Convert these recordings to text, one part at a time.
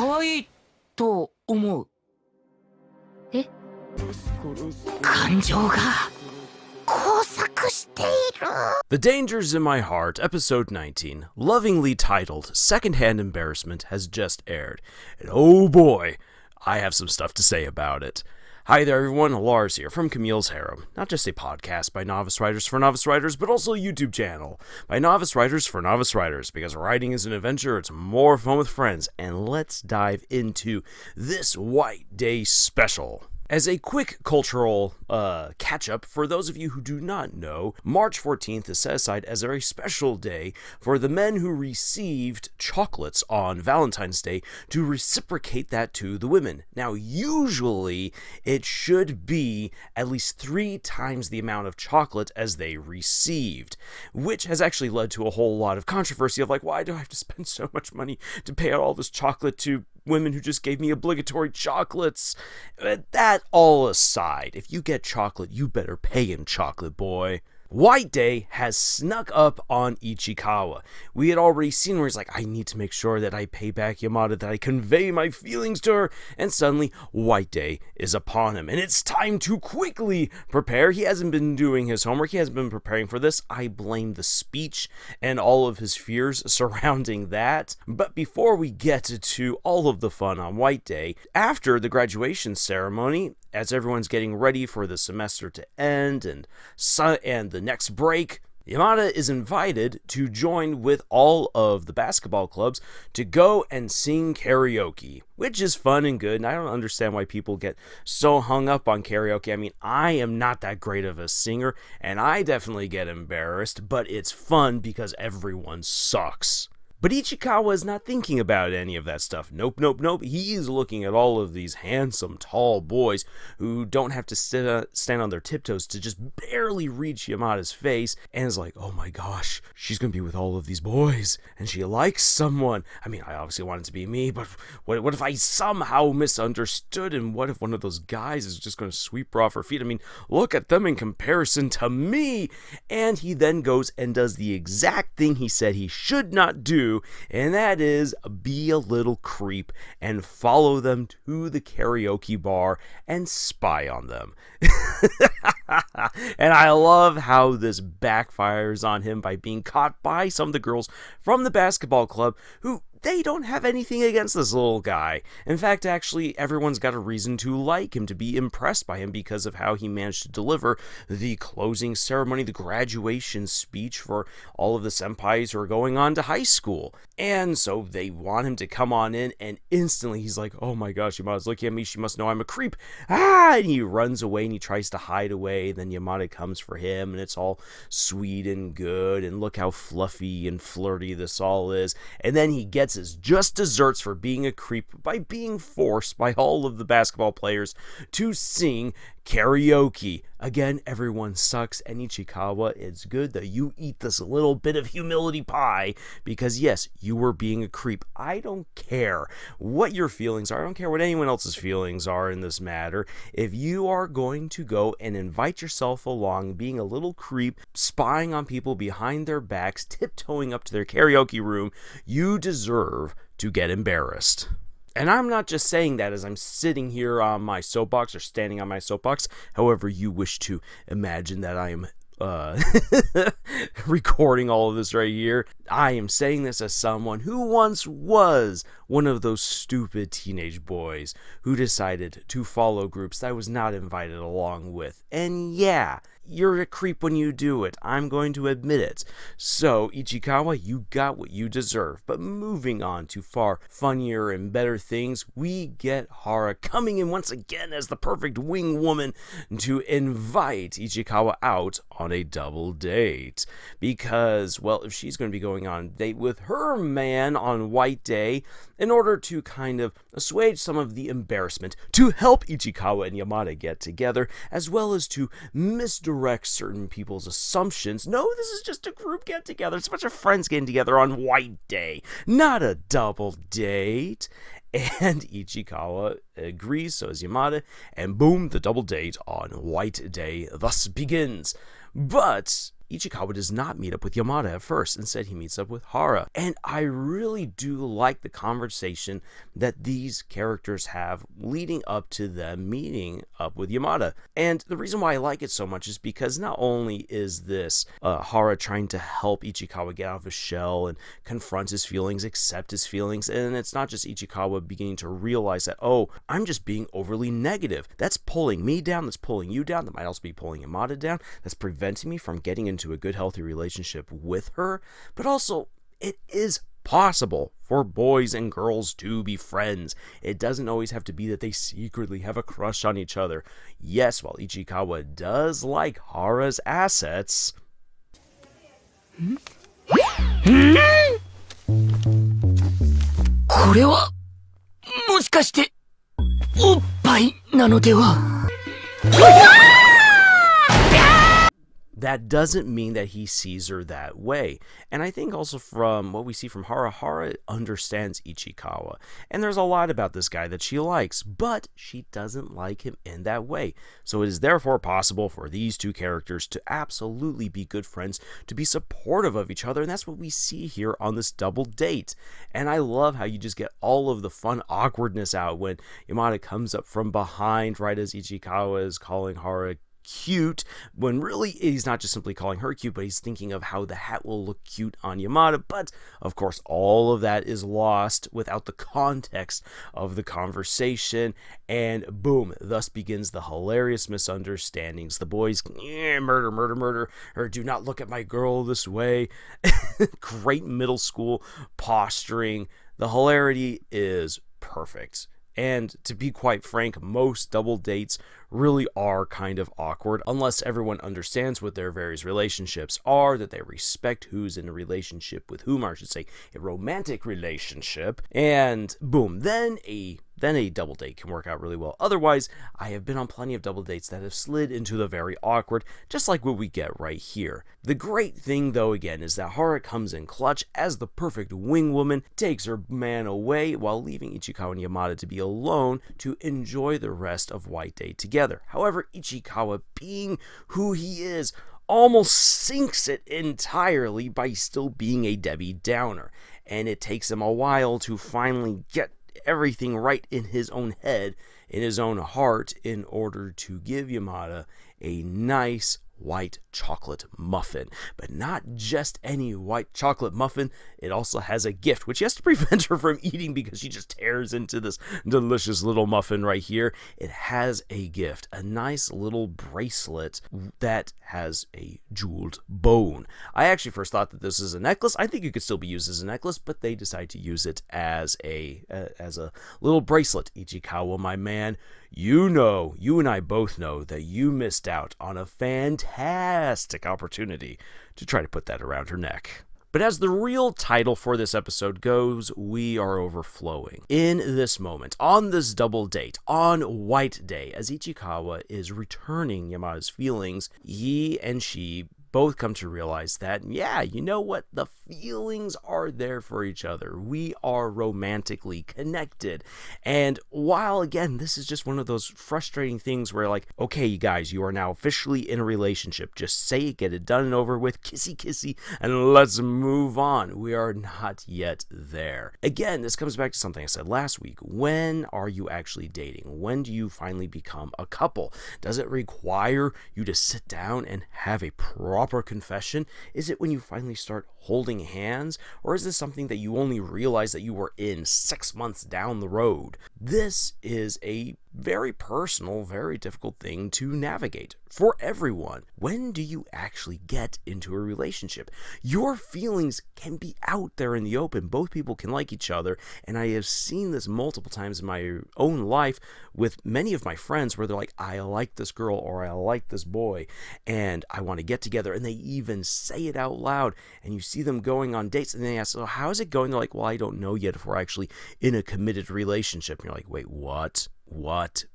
可愛いと思う。え？感情が交錯している。 The Dangers in My Heart, episode 19, lovingly titled Secondhand Embarrassment, has just aired. And oh boy, I have some stuff to say about it. Hi there everyone, Lars here from Camille's Harem. Not just a podcast by novice writers for novice writers, but also a YouTube channel by novice writers for novice writers, because writing is an adventure, it's more fun with friends, and let's dive into this White Day special. As a quick cultural catch-up, for those of you who do not know, March 14th is set aside as a very special day for the men who received chocolates on Valentine's Day to reciprocate that to the women. Now, usually, it should be at least 3 times the amount of chocolate as they received, which has actually led to a whole lot of controversy of like, why do I have to spend so much money to pay out all this chocolate to women who just gave me obligatory chocolates? That all aside, if you get chocolate, you better pay in chocolate, boy. White Day has snuck up on Ichikawa. We had already seen where he's like, I need to make sure that I pay back Yamada, that I convey my feelings to her, and suddenly White Day is upon him, and it's time to quickly prepare. He hasn't been doing his homework, he hasn't been preparing for this. I blame the speech and all of his fears surrounding that. But before we get to all of the fun on White Day, after the graduation ceremony, as everyone's getting ready for the semester to end and the next break, Yamada is invited to join with all of the basketball clubs to go and sing karaoke, which is fun and good, and I don't understand why people get so hung up on karaoke. I mean, I am not that great of a singer, and I definitely get embarrassed, but it's fun because everyone sucks. But Ichikawa is not thinking about any of that stuff. Nope. He is looking at all of these handsome, tall boys who don't have to stand on their tiptoes to just barely reach Yamada's face, and is like, oh my gosh, she's gonna be with all of these boys, and she likes someone. I mean, I obviously want it to be me, but what if I somehow misunderstood, and what if one of those guys is just gonna sweep her off her feet? I mean, look at them in comparison to me. And he then goes and does the exact thing he said he should not do, and that is be a little creep and follow them to the karaoke bar and spy on them. And I love how this backfires on him by being caught by some of the girls from the basketball club who they don't have anything against this little guy. In fact, actually, everyone's got a reason to like him, to be impressed by him because of how he managed to deliver the closing ceremony, the graduation speech for all of the senpais who are going on to high school. And so they want him to come on in, and instantly he's like, oh my gosh, Yamada's looking at me, she must know I'm a creep. And he runs away and he tries to hide away. Then Yamada comes for him, and it's all sweet and good, and look how fluffy and flirty this all is. And then he gets his just desserts for being a creep by being forced by all of the basketball players to sing karaoke. Again, everyone sucks, and Ichikawa, it's good that you eat this little bit of humility pie, because yes, you were being a creep. I don't care what your feelings are. I don't care what anyone else's feelings are in this matter. If you are going to go and invite yourself along, being a little creep, spying on people behind their backs, tiptoeing up to their karaoke room, you deserve to get embarrassed. And I'm not just saying that as I'm sitting here on my soapbox or standing on my soapbox, however you wish to imagine that I am recording all of this right here. I am saying this as someone who once was one of those stupid teenage boys who decided to follow groups that I was not invited along with. And yeah, you're a creep when you do it. I'm going to admit it. So, Ichikawa, you got what you deserve. But moving on to far funnier and better things, we get Hara coming in once again as the perfect wing woman to invite Ichikawa out on a double date. Because, well, if she's going to be going on a date with her man on White Day, in order to kind of assuage some of the embarrassment, to help Ichikawa and Yamada get together, as well as to misdirect certain people's assumptions. No, this is just a group get-together. It's a bunch of friends getting together on White Day, not a double date. And Ichikawa agrees, so is Yamada, and boom, the double date on White Day thus begins. But Ichikawa does not meet up with Yamada at first. Instead, he meets up with Hara. And I really do like the conversation that these characters have leading up to them meeting up with Yamada. And the reason why I like it so much is because not only is this Hara trying to help Ichikawa get out of his shell and confront his feelings, accept his feelings, and it's not just Ichikawa beginning to realize that, oh, I'm just being overly negative. That's pulling me down, that's pulling you down, that might also be pulling Yamada down, that's preventing me from getting into a good, healthy relationship with her. But also, it is possible for boys and girls to be friends. It doesn't always have to be that they secretly have a crush on each other. Yes, while Ichikawa does like Hara's assets... これはもしかしておっぱいなのでは。 That doesn't mean that he sees her that way. And I think also from what we see from Hara, Hara understands Ichikawa. And there's a lot about this guy that she likes, but she doesn't like him in that way. So it is therefore possible for these two characters to absolutely be good friends, to be supportive of each other, and that's what we see here on this double date. And I love how you just get all of the fun awkwardness out when Yamada comes up from behind right as Ichikawa is calling Hara cute, when really he's not just simply calling her cute, but he's thinking of how the hat will look cute on Yamada. But of course all of that is lost without the context of the conversation, and boom, thus begins the hilarious misunderstandings. The boys, murder, murder, murder, or do not look at my girl this way. Great middle school posturing. The hilarity is perfect. And to be quite frank, most double dates really are kind of awkward unless everyone understands what their various relationships are, that they respect who's in a relationship with whom, or I should say a romantic relationship, and boom, then a double date can work out really well. Otherwise, I have been on plenty of double dates that have slid into the very awkward, just like what we get right here. The great thing, though, again, is that Hara comes in clutch as the perfect wing woman, takes her man away while leaving Ichikawa and Yamada to be alone to enjoy the rest of White Day together. However, Ichikawa, being who he is, almost sinks it entirely by still being a Debbie Downer, and it takes him a while to finally get everything right in his own head, in his own heart, in order to give Yamada a nice white chocolate muffin. But not just any white chocolate muffin, it also has a gift, which he has to prevent her from eating because she just tears into this delicious little muffin right here. It has a gift, a nice little bracelet that has a jeweled bone. I actually first thought that this is a necklace. I think it could still be used as a necklace, but they decide to use it as a little bracelet. Ichikawa, my man, you know, you and I both know that you missed out on a fantastic opportunity to try to put that around her neck. But as the real title for this episode goes, we are overflowing. In this moment, on this double date, on White Day, as Ichikawa is returning Yamada's feelings, he and she both come to realize that, yeah, you know what? The feelings are there for each other. We are romantically connected. And while, again, this is just one of those frustrating things where, like, okay, you guys, you are now officially in a relationship. Just say it, get it done and over with, kissy kissy, and let's move on. We are not yet there. Again, this comes back to something I said last week. When are you actually dating? When do you finally become a couple? Does it require you to sit down and have a proper confession? Is it when you finally start holding hands? Or is this something that you only realize that you were in 6 months down the road? This is a very personal, very difficult thing to navigate for everyone. When do you actually get into a relationship? Your feelings can be out there in the open. Both people can like each other, and I have seen this multiple times in my own life with many of my friends where they're like, I like this girl or I like this boy and I want to get together, and they even say it out loud, and you see them going on dates and they ask, so how is it going? They're like, well, I don't know yet if we're actually in a committed relationship. And you're like, wait, what?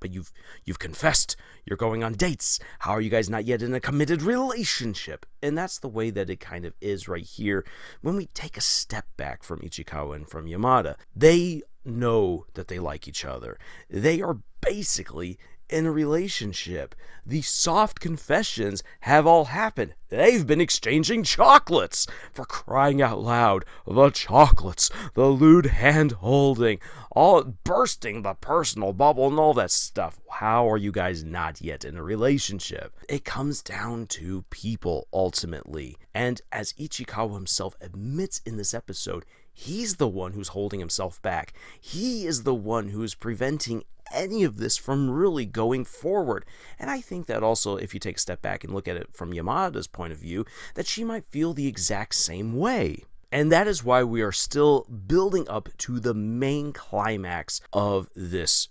But you've confessed you're going on dates. How are you guys not yet in a committed relationship? And that's the way that it kind of is right here when we take a step back from Ichikawa and from Yamada. They know that they like each other. They are basically in a relationship. The soft confessions have all happened. They've been exchanging chocolates. For crying out loud, the chocolates, the lewd hand holding, all bursting the personal bubble and all that stuff. How are you guys not yet in a relationship? It comes down to people ultimately. And as Ichikawa himself admits in this episode, he's the one who's holding himself back. He is the one who is preventing any of this from really going forward. And I think that also, if you take a step back and look at it from Yamada's point of view, that she might feel the exact same way. And that is why we are still building up to the main climax of this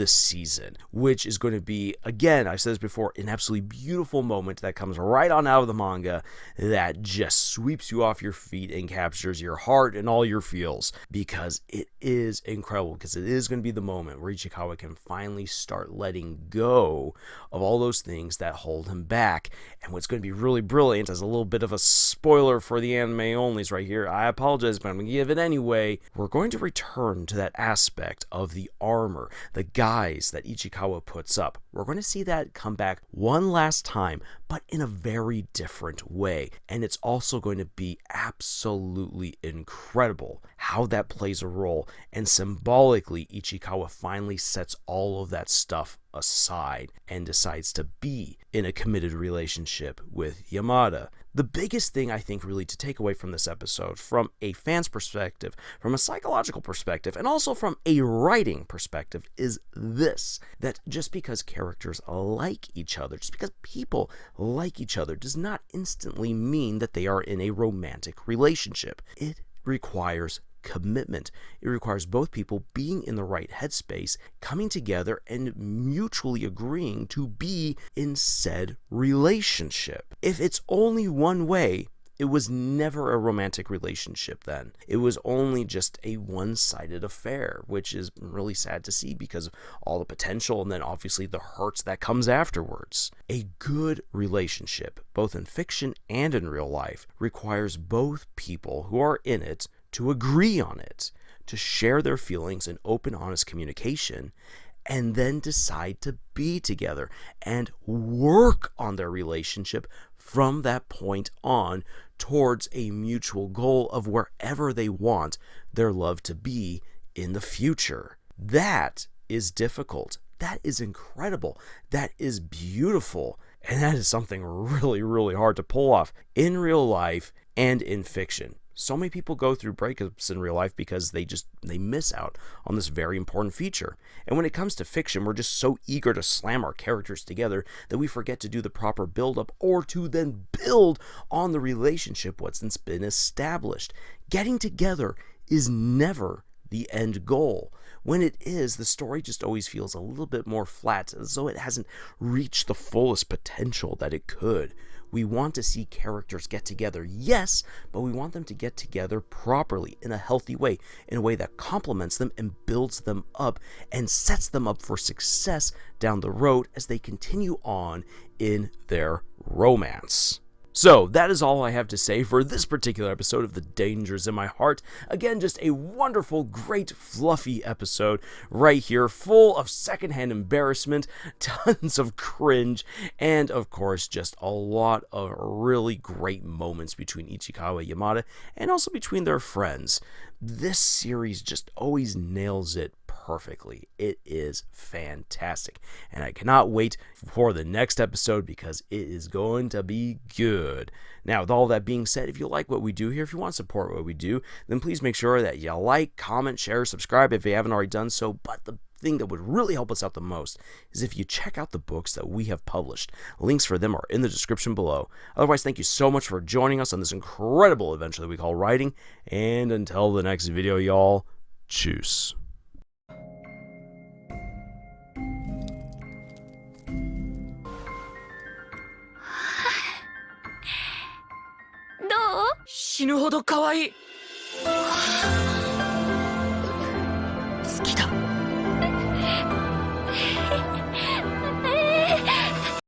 season, which is going to be, again, I've said this before, an absolutely beautiful moment that comes right on out of the manga that just sweeps you off your feet and captures your heart and all your feels, because it is incredible, because it is going to be the moment where Ichikawa can finally start letting go of all those things that hold him back. And what's going to be really brilliant, as a little bit of a spoiler for the anime onlys right here, I apologize, but I'm going to give it anyway, we're going to return to that aspect of the armor, the guise that Ichikawa puts up. We're going to see that come back one last time, but in a very different way. And it's also going to be absolutely incredible how that plays a role. And symbolically, Ichikawa finally sets all of that stuff aside and decides to be in a committed relationship with Yamada. The biggest thing I think really to take away from this episode, from a fan's perspective, from a psychological perspective, and also from a writing perspective, is this: that just because characters like each other, just because people like each other, does not instantly mean that they are in a romantic relationship. It requires commitment. It requires both people being in the right headspace, coming together and mutually agreeing to be in said relationship. If it's only one way, it was never a romantic relationship then. It was only just a one-sided affair, which is really sad to see because of all the potential and then obviously the hurts that comes afterwards. A good relationship, both in fiction and in real life, requires both people who are in it to agree on it, to share their feelings in open, honest communication, and then decide to be together and work on their relationship from that point on towards a mutual goal of wherever they want their love to be in the future. That is difficult. That is incredible. That is beautiful. And that is something really, really hard to pull off in real life and in fiction. So many people go through breakups in real life because they miss out on this very important feature. And when it comes to fiction, we're just so eager to slam our characters together that we forget to do the proper build-up or to then build on the relationship once it's been established. Getting together is never the end goal. When it is, the story just always feels a little bit more flat, as though it hasn't reached the fullest potential that it could. We want to see characters get together, yes, but we want them to get together properly, in a healthy way, in a way that complements them and builds them up and sets them up for success down the road as they continue on in their romance. So, that is all I have to say for this particular episode of The Dangers in My Heart. Again, just a wonderful, great, fluffy episode right here, full of secondhand embarrassment, tons of cringe, and of course, just a lot of really great moments between Ichikawa and Yamada, and also between their friends. This series just always nails it perfectly. It is fantastic. And I cannot wait for the next episode because it is going to be good. Now, with all that being said, if you like what we do here, if you want to support what we do, then please make sure that you like, comment, share, subscribe if you haven't already done so. But the thing that would really help us out the most is if you check out the books that we have published. Links for them are in the description below. Otherwise, thank you so much for joining us on this incredible adventure that we call writing. And until the next video, y'all, tschüss. どう？死ぬほど可愛い。好きだ。